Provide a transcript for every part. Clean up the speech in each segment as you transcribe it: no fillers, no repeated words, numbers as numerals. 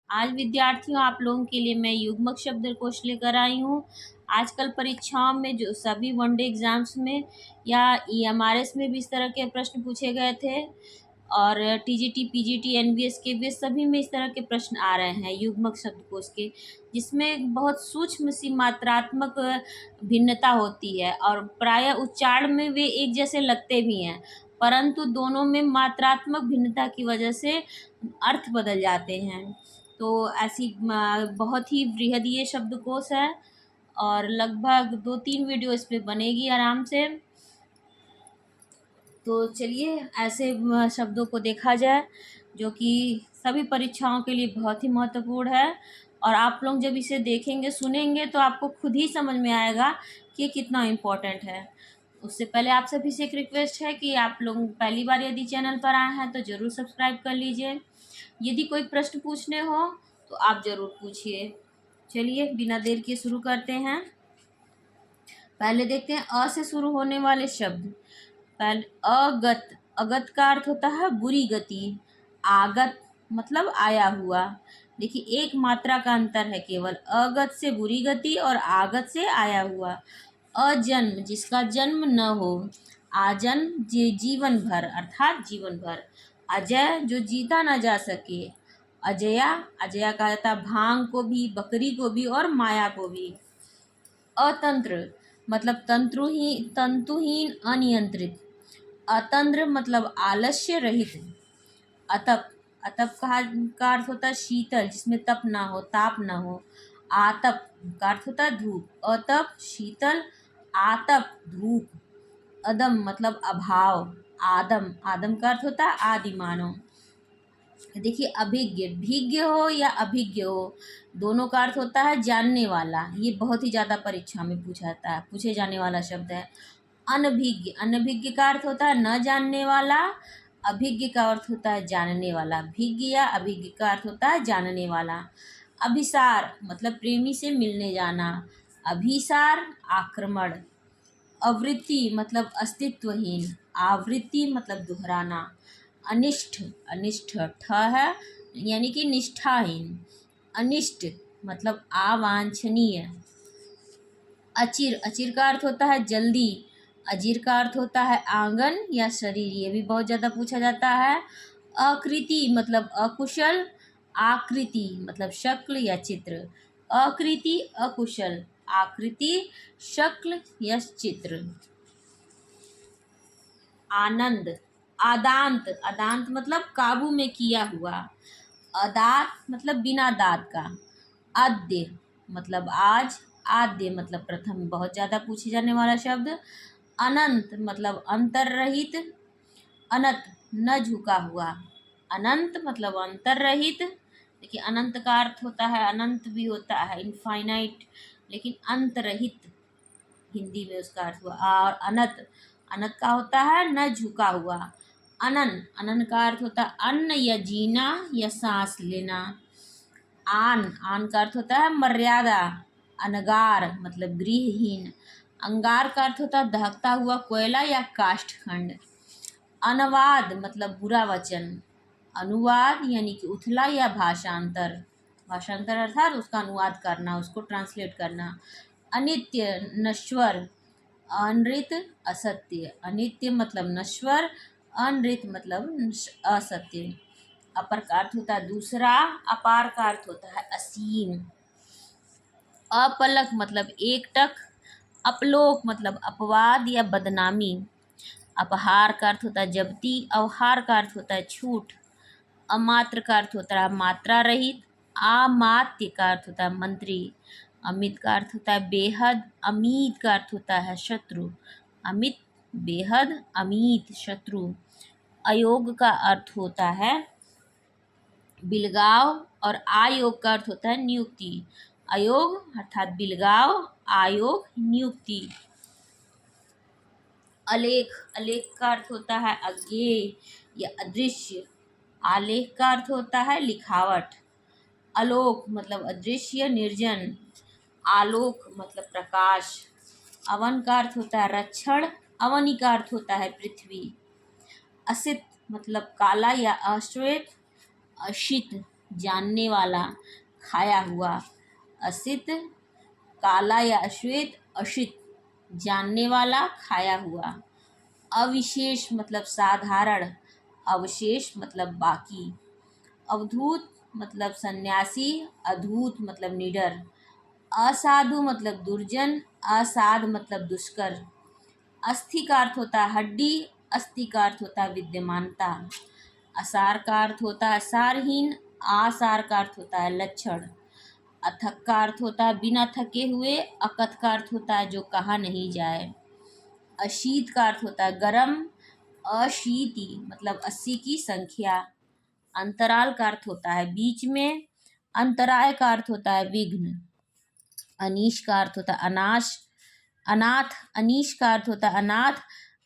आज विद्यार्थियों आप लोगों के लिए मैं युग्मक शब्दकोश लेकर आई हूँ। आजकल परीक्षाओं में जो सभी वनडे एग्जाम्स में या ईएमआरएस में भी इस तरह के प्रश्न पूछे गए थे और टीजीटी, पीजीटी, एनवीएस के भी सभी में इस तरह के प्रश्न आ रहे हैं युग्मक शब्दकोश के, जिसमें बहुत सूक्ष्म सी मात्रात्मक भिन्नता होती है और प्रायः उच्चारण में वे एक जैसे लगते भी हैं, परंतु दोनों में मात्रात्मक भिन्नता की वजह से अर्थ बदल जाते हैं। तो ऐसी बहुत ही बृहद ये शब्दकोश है और लगभग 2-3 वीडियो इस पे बनेगी आराम से। तो चलिए ऐसे शब्दों को देखा जाए जो कि सभी परीक्षाओं के लिए बहुत ही महत्वपूर्ण है, और आप लोग जब इसे देखेंगे सुनेंगे तो आपको खुद ही समझ में आएगा कि ये कितना इम्पोर्टेंट है। उससे पहले आप सभी से एक रिक्वेस्ट है कि आप लोग पहली बार यदि चैनल पर आए हैं तो ज़रूर सब्सक्राइब कर लीजिए। यदि कोई प्रश्न पूछने हो तो आप ज़रूर पूछिए। चलिए बिना देर के शुरू करते हैं। पहले देखते हैं अ से शुरू होने वाले शब्द। पहले अगत। अगत का अर्थ होता है बुरी गति। आगत मतलब आया हुआ। देखिए एक मात्रा का अंतर है केवल, अगत से बुरी गति और आगत से आया हुआ। अजन्म जिसका जन्म न हो। आजन्म जीवन भर अर्थात जीवन भर। अजय जो जीता न जा सके। अजया, अजया कहा जाता है भांग को भी, बकरी को भी और माया को भी। अतंत्र मतलब तंतुहीन अनियंत्रित। अतंद्र मतलब आलस्य रहित। अतप, अतप का अर्थ होता है शीतल जिसमें तप ना हो, ताप ना हो। आतप का अर्थ होता है धूप। अतप शीतल, आतप धूप। अदम मतलब अभाव। आदम, आदम का अर्थ होता है आदि मानव। देखिए अभिज्ञ, भिज्ञ हो या अभिज्ञ हो, दोनों का अर्थ होता है जानने वाला। ये बहुत ही ज़्यादा परीक्षा में पूछे जाने वाला शब्द है। अनभिज्ञ, अनभिज्ञ का अर्थ होता है न जानने वाला। अभिज्ञ का अर्थ होता है जानने वाला। भिज्ञ या अभिज्ञ का अर्थ होता है जानने वाला। अभिसार मतलब प्रेमी से मिलने जाना। अभिसार आक्रमण। आवृत्ति मतलब अस्तित्वहीन। आवृत्ति मतलब दोहराना। अनिष्ट, अनिष्ठ ठ है यानी कि निष्ठाहीन। अनिष्ट मतलब अवांछनीय। अचिर, अचिर का अर्थ होता है जल्दी। अजीर का अर्थ होता है आंगन या शरीर, ये भी बहुत ज़्यादा पूछा जाता है। आकृति मतलब अकुशल। आकृति मतलब शक्ल या चित्र। आकृति अकुशल, आकृति शक्ल या चित्र। आनंद। आदांत, आदांत मतलब काबू में किया हुआ। अदात मतलब बिना दांत का। आद्य मतलब आज। आद्य मतलब प्रथम, बहुत ज़्यादा पूछे जाने वाला शब्द। अनंत मतलब अंतर रहित। अनंत न झुका हुआ। अनंत मतलब अंतर रहित। देखिए अनंत का अर्थ होता है, अनंत भी होता है इनफाइनाइट, लेकिन अंत रहित हिंदी में उसका अर्थ हुआ। और अनंत, अनंत का होता है न झुका हुआ। अनन, अनन का अर्थ होता है अन्न या जीना या सांस लेना। आन, आन का अर्थ होता है मर्यादा। अनगार मतलब गृहहीन। अंगार का अर्थ होता है दहकता हुआ कोयला या काष्ठखंड। अनुवाद मतलब बुरा वचन। अनुवाद यानी कि उथला या भाषांतर। भाषांतर अर्थात उसका अनुवाद करना, उसको ट्रांसलेट करना। अनित्य नश्वर। अनृत असत्य। अनित्य मतलब नश्वर, अनृत मतलब असत्य। अपर का अर्थ होता है दूसरा। अपार का अर्थ होता है असीम। अपलक मतलब एकटक। अपलोक मतलब अपवाद या बदनामी। अपहार का अर्थ होता है जब्ती। अवहार का अर्थ होता है छूट। अमात्र का अर्थ होता है मात्रा रहित। अमात्य का अर्थ होता है मंत्री। अमित का अर्थ होता है बेहद। अमीत का अर्थ होता है शत्रु। अमित, बेहद, अमीत शत्रु। अयोग का अर्थ होता है बिलगाव और आयोग का अर्थ होता है नियुक्ति। अयोग अर्थात बिलगाव, आयोग नियुक्ति। अलेख, अलेख का अर्थ होता है अज्ञेय या अदृश्य। आलेख का अर्थ होता है लिखावट। अलोक मतलब अदृश्य निर्जन। आलोक मतलब प्रकाश। अवन का अर्थ होता है रक्षण। अवनी का अर्थ होता है पृथ्वी। असित मतलब काला या अश्वेत। अशित जानने वाला, खाया हुआ। असित, काला या अश्वेत, अशित, जानने वाला, खाया हुआ। अविशेष मतलब साधारण, अवशेष मतलब बाकी। अवधूत मतलब सन्यासी, अधूत मतलब निडर। असाधु मतलब दुर्जन, असाध मतलब दुष्कर। अस्थि का अर्थ होता है हड्डी, अस्थि का अर्थ होता है विद्यमानता। असार का अर्थ होता है सारहीन, आसार का अर्थ होता है लक्षण। अथक का अर्थ होता है बिना थके हुए, अकथ का अर्थ होता है जो कहा नहीं जाए। अशीत का अर्थ होता है गर्म, अशीति मतलब 80 की संख्या। अंतराल का अर्थ होता है बीच में, अंतराय का अर्थ होता है विघ्न। अनीश का अर्थ होता है अनाथ, अनीश का अर्थ होता है अनाथ,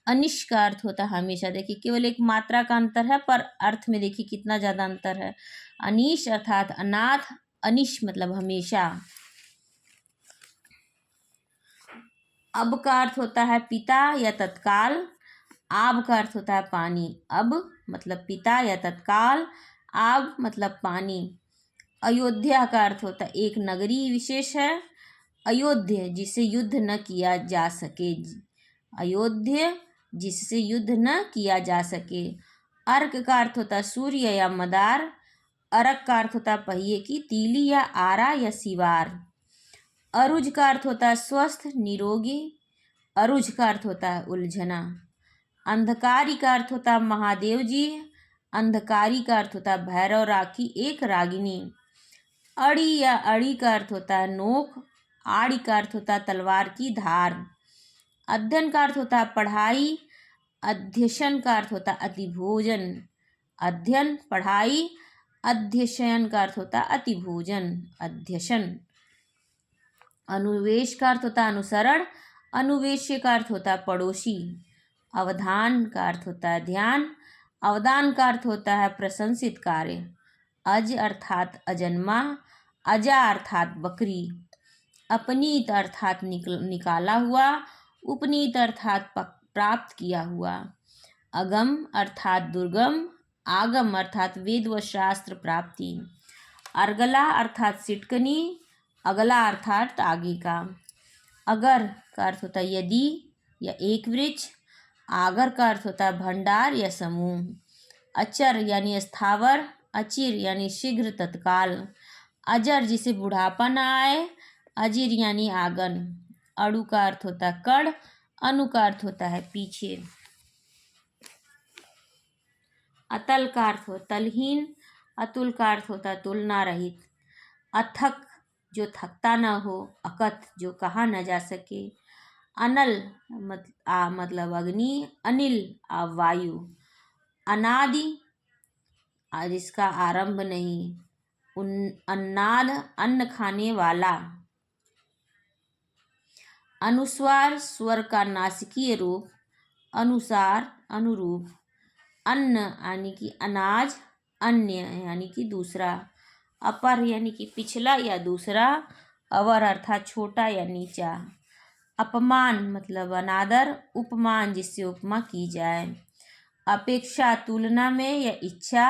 अनिश का अर्थ होता है हमेशा। देखिए केवल एक मात्रा का अंतर है पर अर्थ में देखिए कितना ज़्यादा अंतर है। अनीश अर्थात अनाथ, अनिश मतलब हमेशा। अब का अर्थ होता है पिता या तत्काल, आब का अर्थ होता है पानी। अब मतलब पिता या तत्काल, आब मतलब पानी। अयोध्या का अर्थ होता है एक नगरी विशेष है। अयोध्य जिससे युद्ध न किया जा सके, अयोध्य जिससे युद्ध न किया जा सके। अर्क का अर्थ होता है सूर्य या मदार। अरक का अर्थ होता है पहिए की तीली या आरा या सिवार। अरुज का अर्थ होता है स्वस्थ निरोगी। अरुज का अर्थ होता है उलझना। अंधकारी का अर्थ होता है महादेव जी। अंधकारी का अर्थ होता है भैरव राखी एक रागिनी। अड़ी या अड़ी का अर्थ होता है नोक। आड़ी का अर्थ होता है तलवार की धार। अध्ययन का अर्थ होता है पढ़ाई। अध्यशन का अर्थ होता है अतिभोजन। अध्ययन पढ़ाई, अध्यशयन का अर्थ होता है अतिभोजन, अध्यशन। अनुवेश का अर्थ होता है अनुसरण। अनुवेश्य का अर्थ होता है पड़ोसी। अवधान का अर्थ होता है ध्यान। अवदान का अर्थ होता है प्रशंसित कार्य। अज अर्थात अजन्मा। अजा अर्थात बकरी। अपनीत अर्थात निकाला हुआ। उपनीत अर्थात प्राप्त किया हुआ। अगम अर्थात दुर्गम। आगम अर्थात वेद व शास्त्र प्राप्ति। अर्गला अर्थात सिटकनी। अगला अर्थात आगे का। अगर का अर्थ होता है यदि या एक वृक्ष। आगर का अर्थ होता है भंडार या समूह। अचर यानी स्थावर। अचिर यानी शीघ्र तत्काल। अजर जिसे बुढ़ापा न आए। अजीर यानी आंगन। अड़ु का अर्थ होता है कड़। अनु का अर्थ होता है पीछे। अतल का अर्थ होता तलहीन। अतुल का अर्थ होता है तुलना रहित। अथक जो थकता न हो। अकथ जो कहा न जा सके। अनल मतलब अग्नि। अनिल वायु। अनादि जिसका आरंभ नहीं। अन्नाद अन्न खाने वाला। अनुस्वार स्वर का नासिकीय रूप। अनुसार अनुरूप। अन्न यानी कि अनाज। अन्य यानी कि दूसरा। अपर यानी कि पिछला या दूसरा। अवर अर्थात छोटा या नीचा। अपमान मतलब अनादर। उपमान जिससे उपमा की जाए। अपेक्षा तुलना में या इच्छा।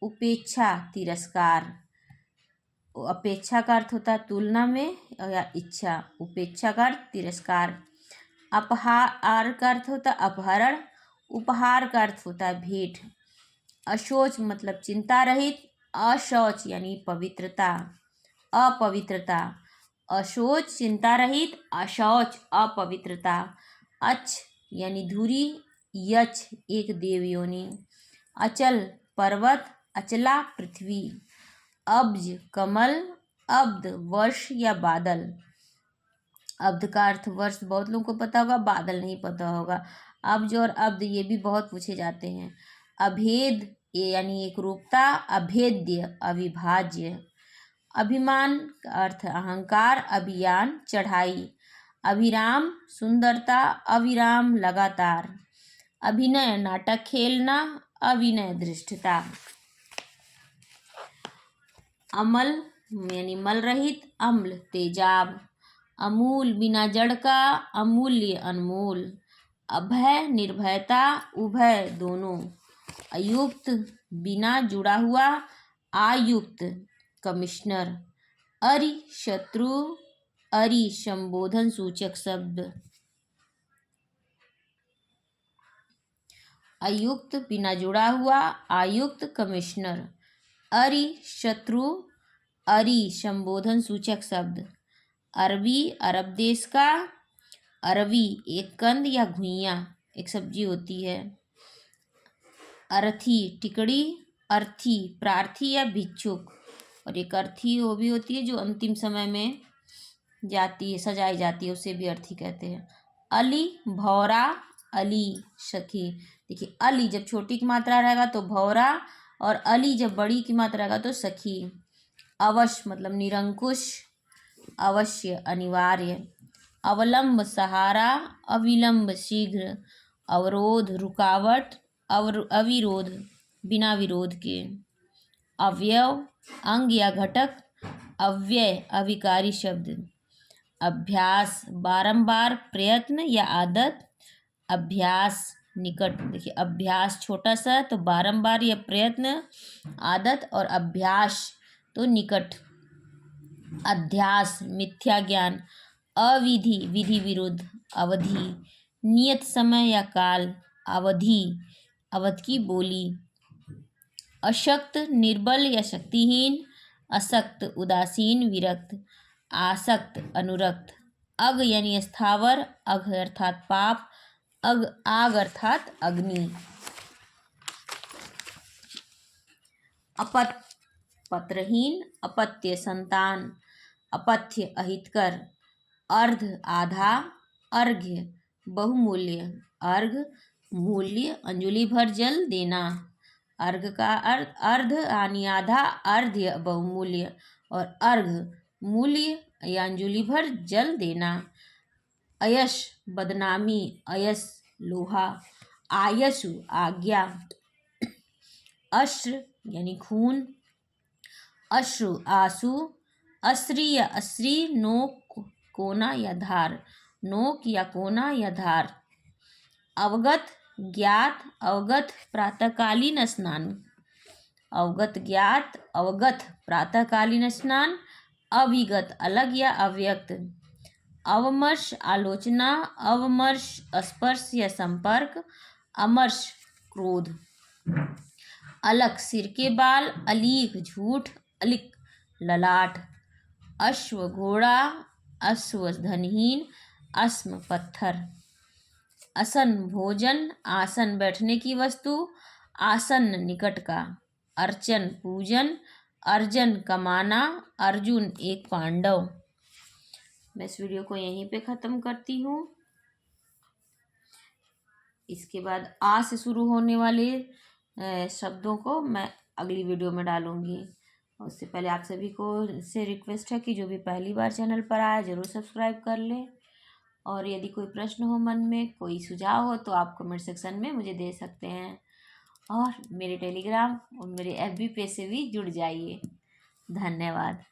उपेक्षा तिरस्कार। अपेक्षा का अर्थ होता है तुलना में या इच्छा। उपेक्षा का अर्थ तिरस्कार। अपहार का अर्थ होता है अपहरण। उपहार का अर्थ होता है भेंट। अशोच मतलब चिंता रहित। अशौच यानी पवित्रता, अपवित्रता। अशोच चिंता रहित। अशौच अपवित्रता। अच यानी धुरी। यच एक देव योनि। अचल पर्वत। अचला पृथ्वी। अब्ज कमल। अब्द वर्ष या बादल। अब्द का अर्थ वर्ष बहुत लोगों को पता होगा, बादल नहीं पता होगा। अब्ज और अब्द ये भी बहुत पूछे जाते हैं। अभेद ये यानी एक रूपता। अभेद्य अविभाज्य। अभिमान का अर्थ अहंकार। अभियान चढ़ाई। अभिराम सुंदरता। अविराम लगातार। अभिनय नाटक खेलना। अविनय धृष्टता। अमल यानी मल रहित। अम्ल तेजाब। अमूल बिना जड़ का। अमूल्य अनमोल। अभय निर्भयता। उभय दोनों। अयुक्त बिना जुड़ा हुआ। आयुक्त कमिश्नर। अरि शत्रु, अरि संबोधन सूचक शब्द। आयुक्त बिना जुड़ा हुआ, आयुक्त कमिश्नर। अरि शत्रु, अरि संबोधन सूचक शब्द। अरबी अरब देश का, अरवी एक कंद या घुइयां, एक सब्जी होती है। अर्थी टिकड़ी, अर्थी प्रार्थी या भिक्षुक। और एक अर्थी वो भी होती है जो अंतिम समय में जाती है, सजाई जाती है, उसे भी अर्थी कहते हैं। अली भौरा, अली सखी। देखिए अली जब छोटी की मात्रा रहेगा तो भौरा, और अली जब बड़ी की मात्रा रहेगा तो सखी। अवश्य मतलब निरंकुश, अवश्य अनिवार्य। अवलंब सहारा, अविलंब शीघ्र। अवरोध रुकावट, अविरोध बिना विरोध के। अवयव अंग या घटक, अव्यय अविकारी शब्द। अभ्यास बारंबार प्रयत्न या आदत, अभ्यास निकट। देखिए अभ्यास छोटा सा तो बारंबार या प्रयत्न, आदत, और अभ्यास तो निकट। अध्यास मिथ्या ज्ञान। अविधि विधि विरुद्ध। अवधि नियत समय या काल। अवधि अवध की बोली। अशक्त निर्बल या शक्तिहीन। असक्त उदासीन विरक्त। आसक्त अनुरक्त। अग यानी स्थावर, अघ अर्थात पाप, आग अर्थात अग्नि। अपत्य पत्रहीन, अपत्य संतान। अपथ्य अहितकर। अर्ध आधा, अर्घ्य बहुमूल्य। अर्घ मूल्य अंजुलि भर जल देना। अर्घ का अर्ध यानी आधा, अर्घ्य बहुमूल्य, और अर्घ मूल्य या अंजुलि भर जल देना। अयश बदनामी, अयस लोहा। आयसु आज्ञा। अश्र यानी खून। अश्रु आंसू। अश्री या अश्री नोक कोना या धार, नोक या कोना या धार। अवगत ज्ञात, अवगत प्रातःकालीन स्नान। अवगत ज्ञात, अवगत प्रातःकालीन स्नान। अविगत अलग या अव्यक्त। अवमर्श आलोचना, अवमर्श स्पर्श या संपर्क। अमर्ष क्रोध। अलक सिर के बाल, अलीक झूठ, अलिक ललाट। अश्व घोड़ा, अश्व धनहीन, अस्म पत्थर। असन भोजन, आसन बैठने की वस्तु, आसन्न निकट का। अर्चन पूजन, अर्जन कमाना, अर्जुन एक पांडव। मैं इस वीडियो को यहीं पे ख़त्म करती हूँ। इसके बाद आ से शुरू होने वाले शब्दों को मैं अगली वीडियो में डालूँगी। उससे पहले आप सभी को से रिक्वेस्ट है कि जो भी पहली बार चैनल पर आया ज़रूर सब्सक्राइब कर लें। और यदि कोई प्रश्न हो मन में, कोई सुझाव हो, तो आप कमेंट सेक्शन में मुझे दे सकते हैं। और मेरे टेलीग्राम और मेरे FB पेज से भी जुड़ जाइए। धन्यवाद।